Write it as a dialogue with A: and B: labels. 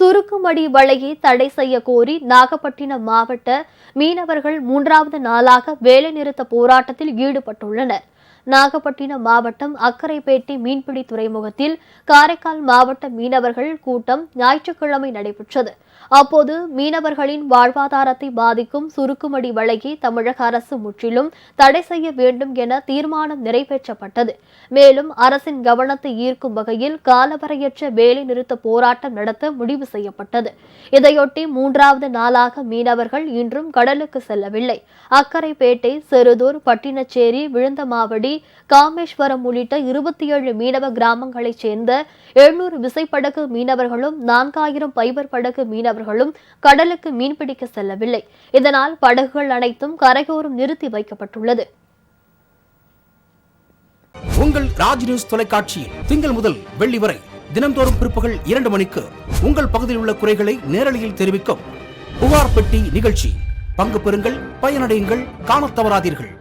A: சுருக்குமடி வலையை தடை செய்ய கோரி நாகப்பட்டினம் மாவட்ட மீனவர்கள் 3வது நாளாக வேலைநிறுத்த போராட்டத்தில் ஈடுபட்டுள்ளனர். நாகப்பட்டினம் மாவட்டம் அக்கரைப்பேட்டை மீன்பிடி துறைமுகத்தில் காரைக்கால் மாவட்ட மீனவர்கள் கூட்டம் ஞாயிற்றுக்கிழமை நடைபெற்றது. அப்போது மீனவர்களின் வாழ்வாதாரத்தை பாதிக்கும் சுருக்குமடி வலையை தமிழக அரசு முற்றிலும் தடை செய்ய வேண்டும் என தீர்மானம் நிறைவேற்றப்பட்டது. மேலும் அரசின் கவனத்தை ஈர்க்கும் வகையில் காலவரையற்ற வேலை நிறுத்த போராட்டம் நடத்த முடிவு செய்யப்பட்டது. இதையொட்டி 3வது நாளாக மீனவர்கள் இன்றும் கடலுக்கு செல்லவில்லை. அக்கரைப்பேட்டை, செருதூர், பட்டினச்சேரி, விழுந்தமாவடி, காமேஸ்வரம் உள்ளிட்ட 27 மீனவ கிராமங்களைச் சேர்ந்த 700 விசைப்படகு மீனவர்களும் 4000 பைபர் படகு மீனவர்களும் கடலுக்கு மீன்பிடிக்க செல்லவில்லை. இதனால் படகுகள் அனைத்தும் கரையோரம் நிறுத்தி வைக்கப்பட்டுள்ளது.
B: உங்கள் ராஜ் நியூஸ் தொலைக்காட்சியில் திங்கள் முதல் வெள்ளி வரை தினந்தோறும் பிற்பகல் 2 மணிக்கு உங்கள் பகுதியில் உள்ள குறைகளை நேரலையில் தெரிவிக்கும் புகார் பெட்டி நிகழ்ச்சி. பங்கு பெறுங்கள், பயனடையுங்கள், காணத் தவறாதீர்கள்.